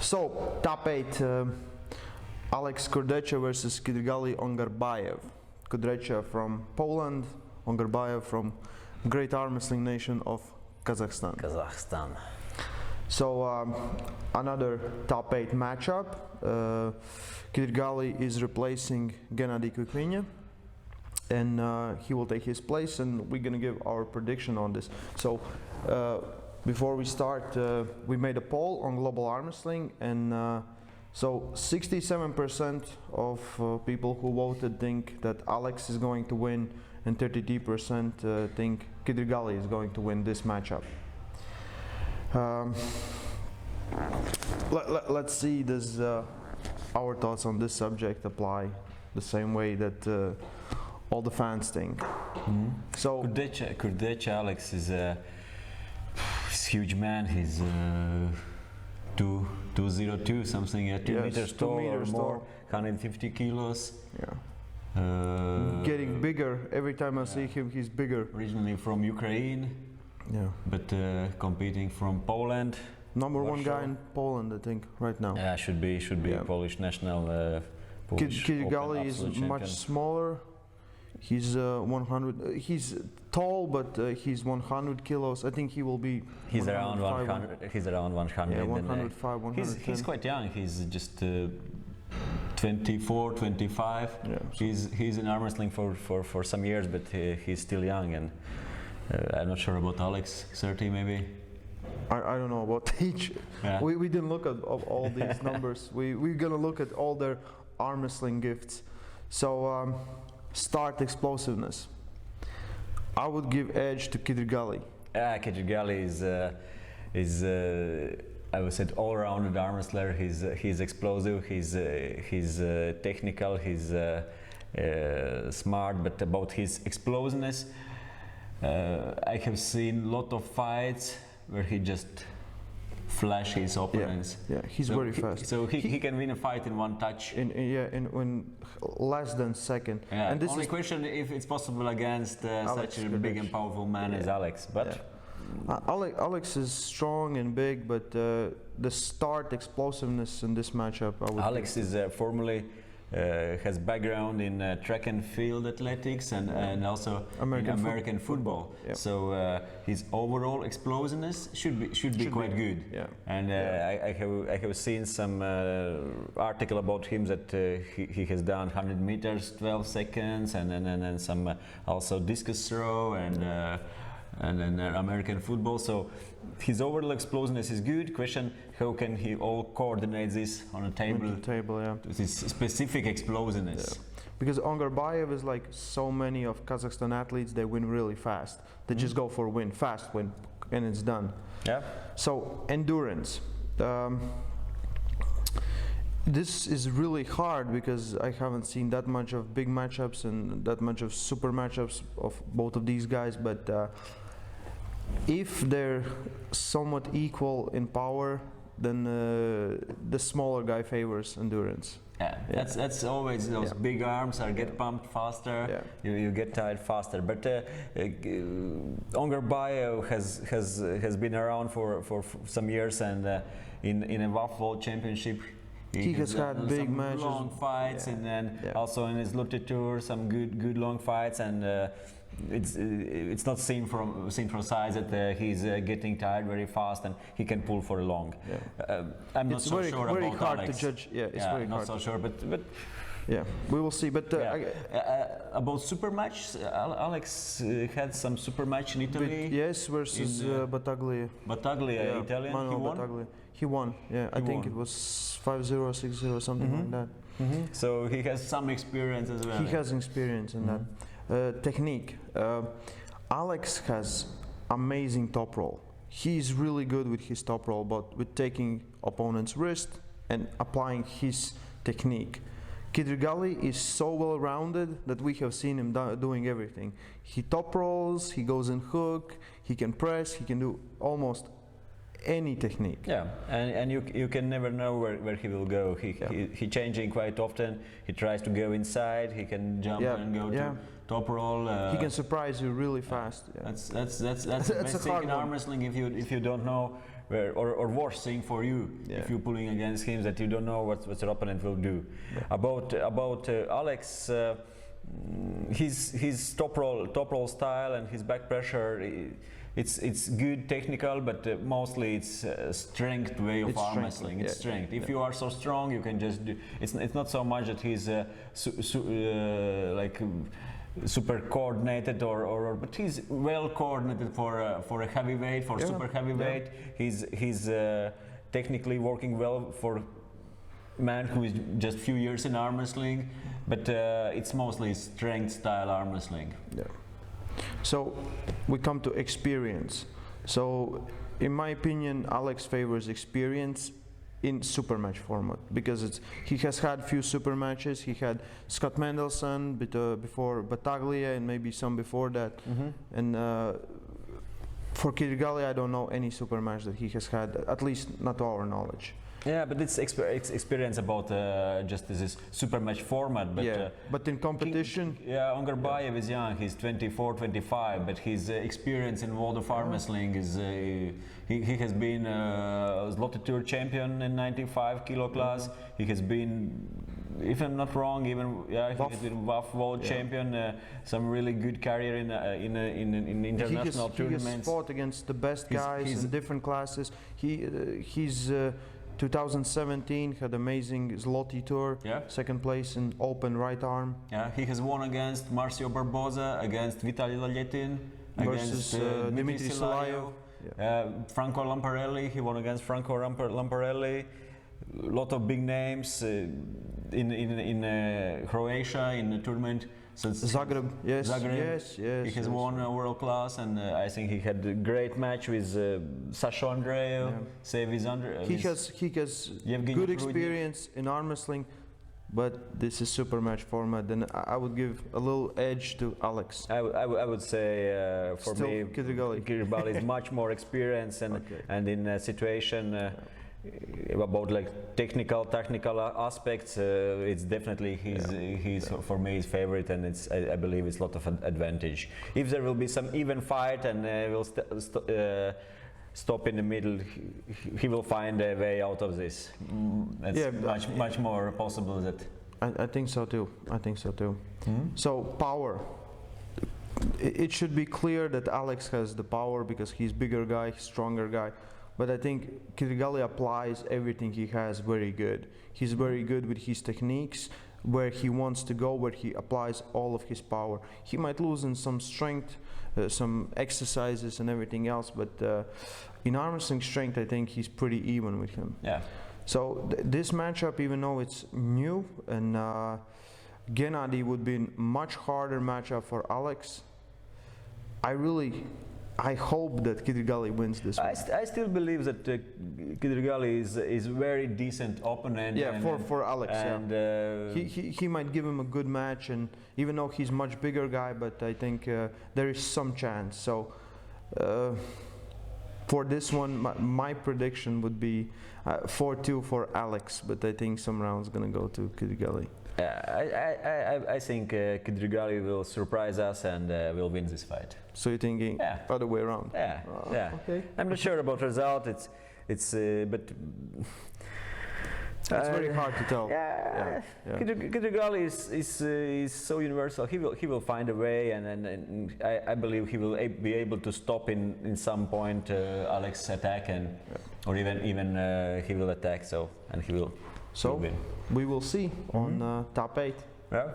So, top 8, Alex Kurdecha versus Kydyrgali Ongarbaev. Kurdecha from Poland, Ongarbaev from great arm wrestling nation of Kazakhstan. So, another top 8 matchup. Kydyrgali is replacing Gennady Kviklinya, and he will take his place, and we're gonna give our prediction on this. So, before we start, we made a poll on global arm wrestling, and so 67% of people who voted think that Alex is going to win, and 33% think Kydyrgali is going to win this matchup. Let's see, does our thoughts on this subject apply the same way that all the fans think? So Kurdecha Alex is a huge man. He's 202 something, 2 meters tall or more, 150 kilos. Yeah. Getting bigger every time I see him. He's bigger. Originally from Ukraine. Yeah. But competing from Poland. Number one guy in Poland, I think, right now. Yeah, should be yeah. Polish national. Kydyrgali is much smaller. He's 100. He's tall, but he's 100 kilos. I think he will be. He's around 100. He's around 100. Yeah, 105, 110. He's quite young. He's just 24, 25. Yeah, so he's in arm wrestling for some years, but he's still young, and I'm not sure about Alex. 30 maybe. I don't know about age. Yeah. We didn't look at all these numbers. We're gonna look at all their arm wrestling gifts. So. Start explosiveness. I would give edge to Kydyrgali. Kydyrgali is I would say all-rounded arm wrestler. He's explosive. He's technical. He's smart. But about his explosiveness, I have seen a lot of fights where he just flash his opponents. Yeah, he's very fast. So he can win a fight in one touch. In less than a second. Yeah. And this only question if it's possible against such a big and powerful man as Alex. But Alex is strong and big, but the start explosiveness in this matchup. Alex is formerly has background in track and field athletics and also American football. Yeah. So his overall explosiveness should be quite good. Yeah. And I have seen some article about him that he has done 100 meters 12 seconds and then some also discus throw and then American football. So his overall explosiveness is good. Question: how can he all coordinate this on a table? Yeah. This specific explosiveness. Yeah. Because Ongarbaev is like so many of Kazakhstan athletes. They win really fast. They just go for fast win, and it's done. Yeah. So endurance. This is really hard because I haven't seen that much of big matchups and that much of super matchups of both of these guys, but if they're somewhat equal in power, then the smaller guy favors endurance. Yeah, that's always those big arms get pumped faster. Yeah. You get tired faster. But Ongarbaev has been around for some years, and in a WAF World Championship. He has had big matches, long fights, and then also in his Lute Tour some good long fights, and it's not seen from size that he's getting tired very fast and he can pull for long. Yeah. I'm not so sure very about hard Alex. to judge. Yeah, it's very not hard. so sure, but yeah, we will see. But about super match, Alex had some super match in Italy. Yes, versus Battaglia. Battaglia, Italian. Manuel Battaglia. He won. Yeah, I think it was 5-0, 6-0, something like that. So he has some experience as well. He has experience in that. Technique. Alex has amazing top roll. He's really good with his top roll, but with taking opponent's wrist and applying his technique. Kydyrgali is so well rounded that we have seen him doing everything. He top rolls, he goes in hook, he can press, he can do almost any technique. Yeah, and you can never know where he will go. He changing quite often. He tries to go inside. He can jump and go to top roll. He can surprise you really fast. That's the best thing in arm wrestling. If you don't know or worse thing for you if you're pulling against him, that you don't know what your opponent will do. About Alex, his top roll style and his back pressure, it's good technical, but mostly it's strength way of arm wrestling. It's strength. If you are so strong, you can just do. It's not so much that he's like super coordinated but he's well coordinated for a heavyweight, for super heavyweight. He's technically working well for man who is just few years in arm wrestling, but it's mostly strength style arm wrestling. So we come to experience. So in my opinion, Alex favors experience in super match format, because he has had few super matches. He had Scott Mendelson before Battaglia, and maybe some before that. And for Kydyrgali, I don't know any super match that he has had, at least not to our knowledge. Yeah, but it's experience about just this super match format. But but in competition, Ongarbaev is young. He's 24, 25, but his experience in world of arm wrestling is he has been Zloty Tour champion in 95 kilo class. He has been, if I'm not wrong, he has been WAF world champion. Some really good career in international tournaments. He has fought against the best guys in different classes. He's 2017 had amazing Zloty Tour, second place in open right arm. Yeah, he has won against Marcio Barboza, against Vitaly Laletin, versus Dmitry Silayev. Franco Lamparelli, he won against Franco Lamparelli. A lot of big names in Croatia in the tournament. So Zagreb, yes. He has won world class, and I think he had a great match with Sasha Andreev, He has good experience in arm wrestling, but this is super match format, and I would give a little edge to Alex. I would say for me, Kydyrgali is much more experienced, and in a situation about like technical aspects, it's definitely he's for me his favorite, and I believe it's a lot of advantage. If there will be some even fight and will stop in the middle, he will find a way out of this. That's much more possible that. I think so too. So power. It should be clear that Alex has the power because he's bigger guy, stronger guy. But I think Kydyrgali applies everything he has very good. He's very good with his techniques, where he wants to go, where he applies all of his power. He might lose in some strength, some exercises and everything else, but in arm wrestling strength, I think he's pretty even with him. Yeah. So this matchup, even though it's new, and Gennady would be a much harder matchup for Alex, I hope that Kydyrgali wins this one. I still believe that Kydyrgali is very decent opponent. Yeah, for Alex. And he might give him a good match, and even though he's much bigger guy, but I think there is some chance. So for this one, my prediction would be 4-2 for Alex, but I think some rounds gonna go to Kydyrgali. I think Kydyrgali will surprise us and will win this fight. So you're thinking other way around? Yeah. Okay. I'm not sure about result. But it's very hard to tell. Kydyrgali is so universal. He will find a way, and I believe he will be able to stop in some point Alex's attack, or even he will attack. So he will win. We will see on top 8. Yeah.